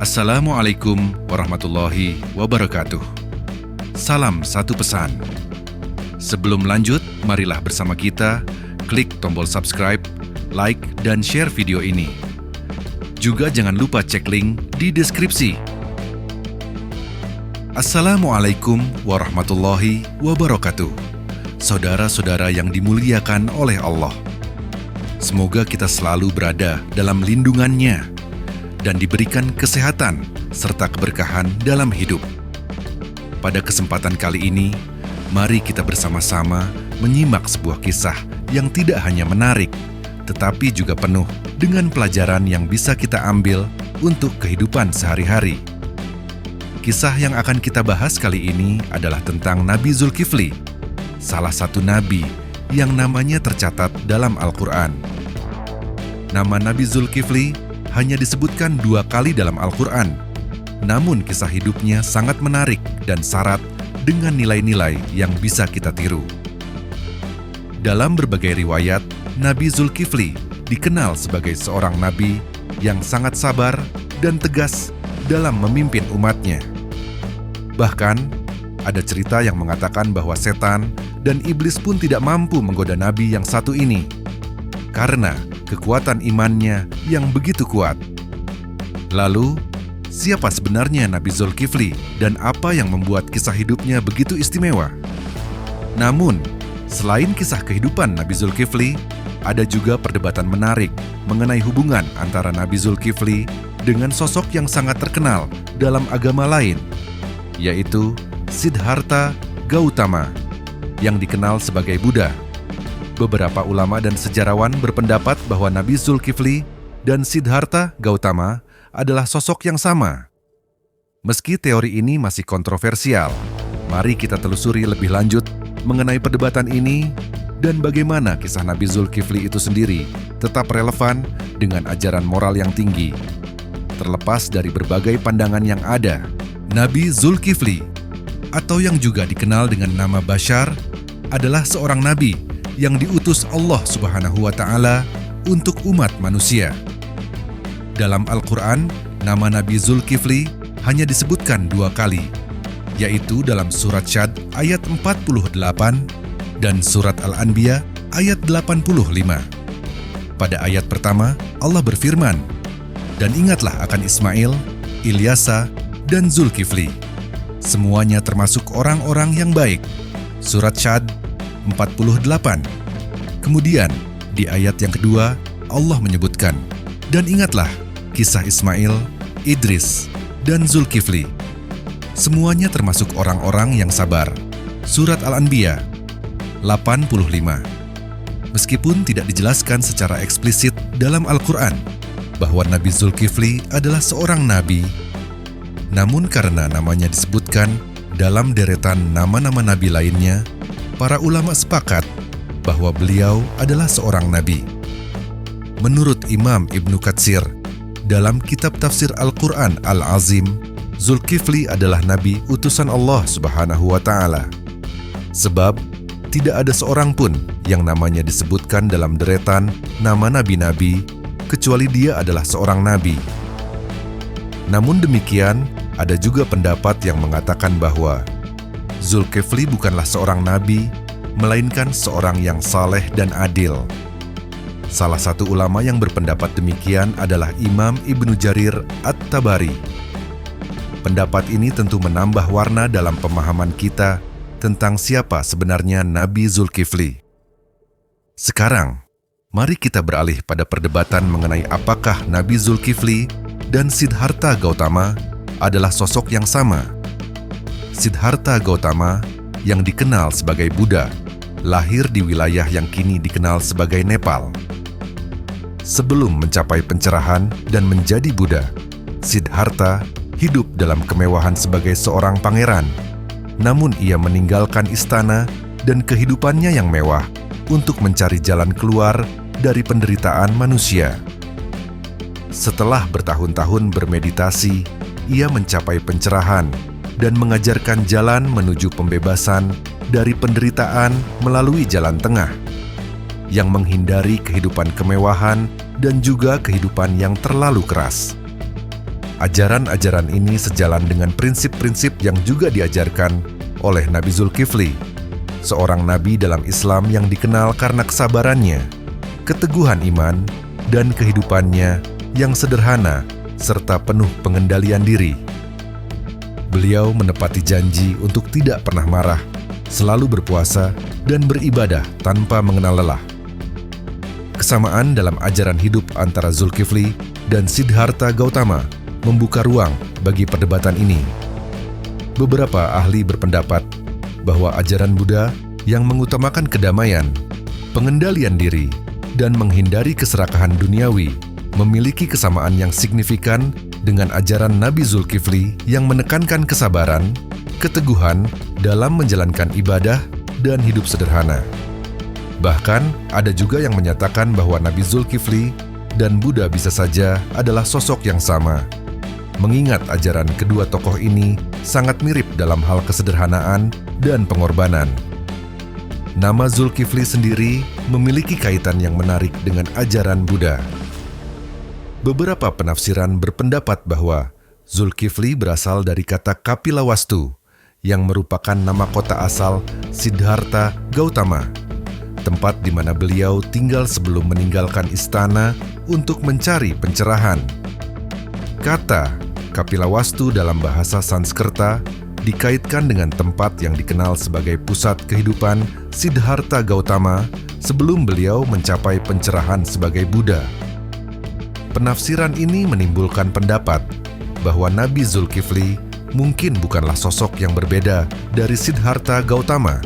Assalamualaikum warahmatullahi wabarakatuh. Salam satu pesan. Sebelum lanjut, marilah bersama kita klik tombol subscribe, like, dan share video ini. Juga jangan lupa cek link di deskripsi. Assalamualaikum warahmatullahi wabarakatuh. Saudara-saudara yang dimuliakan oleh Allah. Semoga kita selalu berada dalam lindungannya dan diberikan kesehatan serta keberkahan dalam hidup. Pada kesempatan kali ini, mari kita bersama-sama menyimak sebuah kisah yang tidak hanya menarik, tetapi juga penuh dengan pelajaran yang bisa kita ambil untuk kehidupan sehari-hari. Kisah yang akan kita bahas kali ini adalah tentang Nabi Zulkifli, salah satu nabi yang namanya tercatat dalam Al-Quran. Nama Nabi Zulkifli hanya disebutkan 2 kali dalam Al-Quran, namun kisah hidupnya sangat menarik dan syarat dengan nilai-nilai yang bisa kita tiru. Dalam berbagai riwayat, Nabi Zulkifli dikenal sebagai seorang nabi yang sangat sabar dan tegas dalam memimpin umatnya. Bahkan, ada cerita yang mengatakan bahwa setan dan iblis pun tidak mampu menggoda nabi yang satu ini, karena kekuatan imannya yang begitu kuat. Lalu, siapa sebenarnya Nabi Zulkifli dan apa yang membuat kisah hidupnya begitu istimewa? Namun, selain kisah kehidupan Nabi Zulkifli, ada juga perdebatan menarik mengenai hubungan antara Nabi Zulkifli dengan sosok yang sangat terkenal dalam agama lain, yaitu Siddhartha Gautama, yang dikenal sebagai Buddha. Beberapa ulama dan sejarawan berpendapat bahwa Nabi Zulkifli dan Siddhartha Gautama adalah sosok yang sama. Meski teori ini masih kontroversial, mari kita telusuri lebih lanjut mengenai perdebatan ini dan bagaimana kisah Nabi Zulkifli itu sendiri tetap relevan dengan ajaran moral yang tinggi. Terlepas dari berbagai pandangan yang ada, Nabi Zulkifli, atau yang juga dikenal dengan nama Bashar, adalah seorang nabi yang diutus Allah Subhanahu wa Ta'ala untuk umat manusia. Dalam Al-Quran, nama Nabi Zulkifli hanya disebutkan 2 kali, yaitu dalam surat Syad ayat 48 dan surat Al-Anbiya ayat 85. Pada ayat pertama, Allah berfirman, "Dan ingatlah akan Ismail, Ilyasa, dan Zulkifli. Semuanya termasuk orang-orang yang baik." Surat Syad 48. Kemudian, di ayat yang kedua, Allah menyebutkan, "Dan ingatlah kisah Ismail, Idris, dan Zulkifli. Semuanya termasuk orang-orang yang sabar." Surat Al-Anbiya 85. Meskipun tidak dijelaskan secara eksplisit dalam Al-Quran bahwa Nabi Zulkifli adalah seorang nabi, namun karena namanya disebutkan dalam deretan nama-nama nabi lainnya, para ulama sepakat bahwa beliau adalah seorang nabi. Menurut Imam Ibnu Katsir, dalam kitab tafsir Al-Quran Al-Azim, Zulkifli adalah nabi utusan Allah Subhanahu wa Ta'ala. Sebab, tidak ada seorang pun yang namanya disebutkan dalam deretan nama nabi-nabi, kecuali dia adalah seorang nabi. Namun demikian, ada juga pendapat yang mengatakan bahwa Zulkifli bukanlah seorang nabi, melainkan seorang yang saleh dan adil. Salah satu ulama yang berpendapat demikian adalah Imam Ibnu Jarir At-Tabari. Pendapat ini tentu menambah warna dalam pemahaman kita tentang siapa sebenarnya Nabi Zulkifli. Sekarang, mari kita beralih pada perdebatan mengenai apakah Nabi Zulkifli dan Siddhartha Gautama adalah sosok yang sama. Siddhartha Gautama, yang dikenal sebagai Buddha, lahir di wilayah yang kini dikenal sebagai Nepal. Sebelum mencapai pencerahan dan menjadi Buddha, Siddhartha hidup dalam kemewahan sebagai seorang pangeran. Namun ia meninggalkan istana dan kehidupannya yang mewah untuk mencari jalan keluar dari penderitaan manusia. Setelah bertahun-tahun bermeditasi, ia mencapai pencerahan dan mengajarkan jalan menuju pembebasan dari penderitaan melalui jalan tengah, yang menghindari kehidupan kemewahan dan juga kehidupan yang terlalu keras. Ajaran-ajaran ini sejalan dengan prinsip-prinsip yang juga diajarkan oleh Nabi Zulkifli, seorang nabi dalam Islam yang dikenal karena kesabarannya, keteguhan iman, dan kehidupannya yang sederhana serta penuh pengendalian diri. Beliau menepati janji untuk tidak pernah marah, selalu berpuasa, dan beribadah tanpa mengenal lelah. Kesamaan dalam ajaran hidup antara Zulkifli dan Siddhartha Gautama membuka ruang bagi perdebatan ini. Beberapa ahli berpendapat bahwa ajaran Buddha yang mengutamakan kedamaian, pengendalian diri, dan menghindari keserakahan duniawi memiliki kesamaan yang signifikan dengan ajaran Nabi Zulkifli yang menekankan kesabaran, keteguhan dalam menjalankan ibadah dan hidup sederhana. Bahkan, ada juga yang menyatakan bahwa Nabi Zulkifli dan Buddha bisa saja adalah sosok yang sama, mengingat ajaran kedua tokoh ini sangat mirip dalam hal kesederhanaan dan pengorbanan. Nama Zulkifli sendiri memiliki kaitan yang menarik dengan ajaran Buddha. Beberapa penafsiran berpendapat bahwa Zulkifli berasal dari kata Kapilawastu, yang merupakan nama kota asal Siddhartha Gautama, tempat di mana beliau tinggal sebelum meninggalkan istana untuk mencari pencerahan. Kata Kapilawastu dalam bahasa Sanskerta dikaitkan dengan tempat yang dikenal sebagai pusat kehidupan Siddhartha Gautama sebelum beliau mencapai pencerahan sebagai Buddha. Penafsiran ini menimbulkan pendapat bahwa Nabi Zulkifli mungkin bukanlah sosok yang berbeda dari Siddhartha Gautama,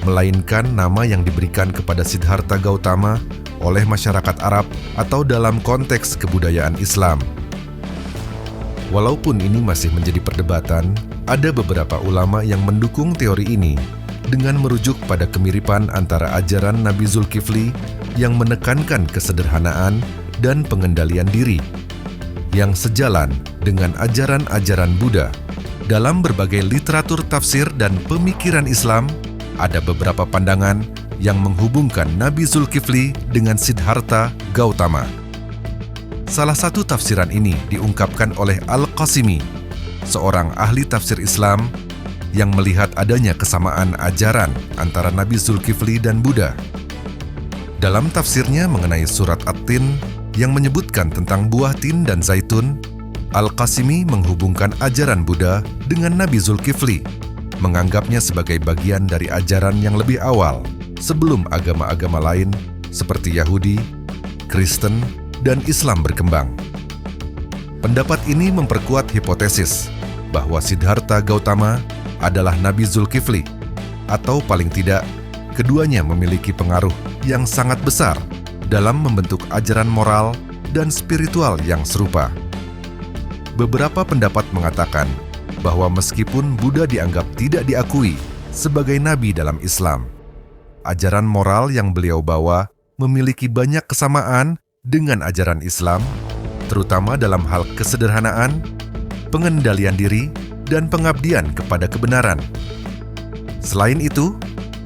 melainkan nama yang diberikan kepada Siddhartha Gautama oleh masyarakat Arab atau dalam konteks kebudayaan Islam. Walaupun ini masih menjadi perdebatan, ada beberapa ulama yang mendukung teori ini dengan merujuk pada kemiripan antara ajaran Nabi Zulkifli yang menekankan kesederhanaan dan pengendalian diri, yang sejalan dengan ajaran-ajaran Buddha. Dalam berbagai literatur tafsir dan pemikiran Islam, ada beberapa pandangan yang menghubungkan Nabi Zulkifli dengan Siddhartha Gautama. Salah satu tafsiran ini diungkapkan oleh Al-Qasimi, seorang ahli tafsir Islam yang melihat adanya kesamaan ajaran antara Nabi Zulkifli dan Buddha. Dalam tafsirnya mengenai surat At-Tin yang menyebutkan tentang buah tin dan zaitun, Al-Qasimi menghubungkan ajaran Buddha dengan Nabi Zulkifli, menganggapnya sebagai bagian dari ajaran yang lebih awal sebelum agama-agama lain seperti Yahudi, Kristen, dan Islam berkembang. Pendapat ini memperkuat hipotesis bahwa Siddhartha Gautama adalah Nabi Zulkifli, atau paling tidak, keduanya memiliki pengaruh yang sangat besar dalam membentuk ajaran moral dan spiritual yang serupa. Beberapa pendapat mengatakan bahwa meskipun Buddha dianggap tidak diakui sebagai nabi dalam Islam, ajaran moral yang beliau bawa memiliki banyak kesamaan dengan ajaran Islam, terutama dalam hal kesederhanaan, pengendalian diri, dan pengabdian kepada kebenaran. Selain itu,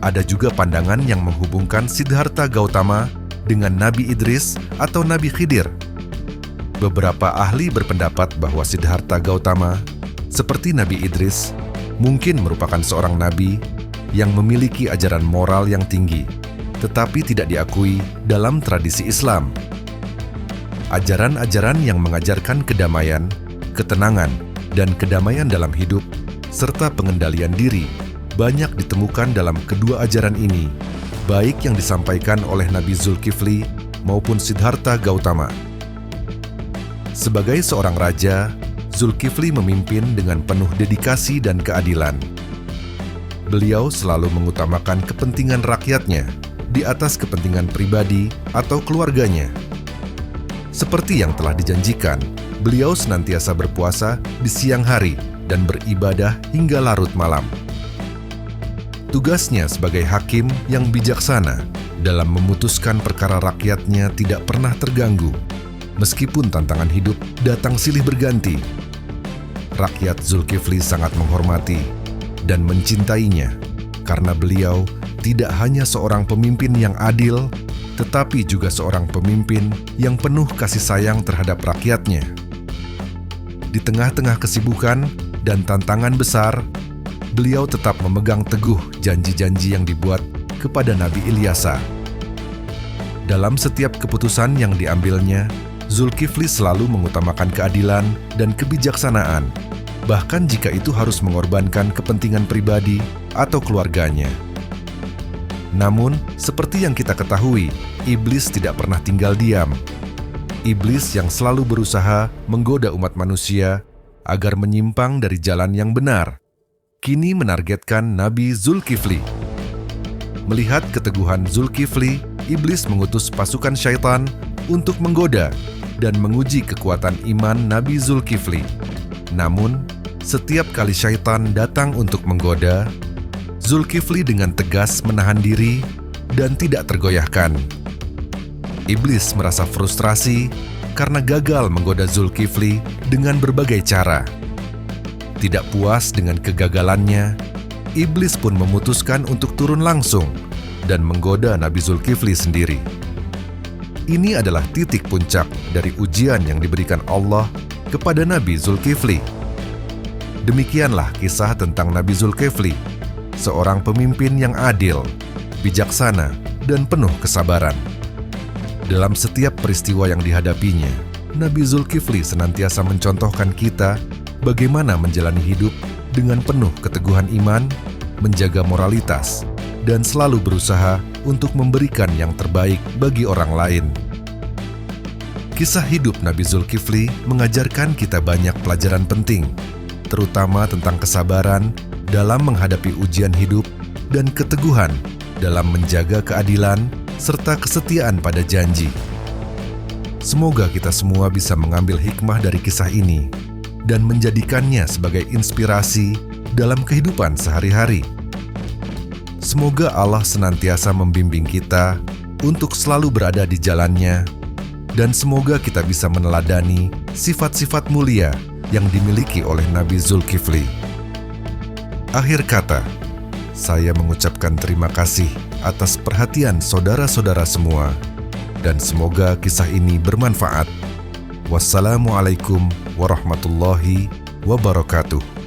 ada juga pandangan yang menghubungkan Siddhartha Gautama dengan Nabi Idris atau Nabi Khidir. Beberapa ahli berpendapat bahwa Siddhartha Gautama, seperti Nabi Idris, mungkin merupakan seorang nabi yang memiliki ajaran moral yang tinggi, tetapi tidak diakui dalam tradisi Islam. Ajaran-ajaran yang mengajarkan kedamaian, ketenangan, dan kedamaian dalam hidup, serta pengendalian diri, banyak ditemukan dalam kedua ajaran ini, baik yang disampaikan oleh Nabi Zulkifli maupun Siddhartha Gautama. Sebagai seorang raja, Zulkifli memimpin dengan penuh dedikasi dan keadilan. Beliau selalu mengutamakan kepentingan rakyatnya di atas kepentingan pribadi atau keluarganya. Seperti yang telah dijanjikan, beliau senantiasa berpuasa di siang hari dan beribadah hingga larut malam. Tugasnya sebagai hakim yang bijaksana dalam memutuskan perkara rakyatnya tidak pernah terganggu, meskipun tantangan hidup datang silih berganti. Rakyat Zulkifli sangat menghormati dan mencintainya karena beliau tidak hanya seorang pemimpin yang adil, tetapi juga seorang pemimpin yang penuh kasih sayang terhadap rakyatnya. Di tengah-tengah kesibukan dan tantangan besar, beliau tetap memegang teguh janji-janji yang dibuat kepada Nabi Ilyasa. Dalam setiap keputusan yang diambilnya, Zulkifli selalu mengutamakan keadilan dan kebijaksanaan, bahkan jika itu harus mengorbankan kepentingan pribadi atau keluarganya. Namun, seperti yang kita ketahui, iblis tidak pernah tinggal diam. Iblis yang selalu berusaha menggoda umat manusia agar menyimpang dari jalan yang benar, kini menargetkan Nabi Zulkifli. Melihat keteguhan Zulkifli, iblis mengutus pasukan syaitan untuk menggoda dan menguji kekuatan iman Nabi Zulkifli. Namun, setiap kali syaitan datang untuk menggoda, Zulkifli dengan tegas menahan diri dan tidak tergoyahkan. Iblis merasa frustrasi karena gagal menggoda Zulkifli dengan berbagai cara. Tidak puas dengan kegagalannya, iblis pun memutuskan untuk turun langsung dan menggoda Nabi Zulkifli sendiri. Ini adalah titik puncak dari ujian yang diberikan Allah kepada Nabi Zulkifli. Demikianlah kisah tentang Nabi Zulkifli, seorang pemimpin yang adil, bijaksana, dan penuh kesabaran. Dalam setiap peristiwa yang dihadapinya, Nabi Zulkifli senantiasa mencontohkan kita bagaimana menjalani hidup dengan penuh keteguhan iman, menjaga moralitas, dan selalu berusaha untuk memberikan yang terbaik bagi orang lain. Kisah hidup Nabi Zulkifli mengajarkan kita banyak pelajaran penting, terutama tentang kesabaran dalam menghadapi ujian hidup dan keteguhan dalam menjaga keadilan serta kesetiaan pada janji. Semoga kita semua bisa mengambil hikmah dari kisah ini dan menjadikannya sebagai inspirasi dalam kehidupan sehari-hari. Semoga Allah senantiasa membimbing kita untuk selalu berada di jalannya, dan semoga kita bisa meneladani sifat-sifat mulia yang dimiliki oleh Nabi Zulkifli. Akhir kata, saya mengucapkan terima kasih atas perhatian saudara-saudara semua, dan semoga kisah ini bermanfaat. Wassalamualaikum warahmatullahi wabarakatuh.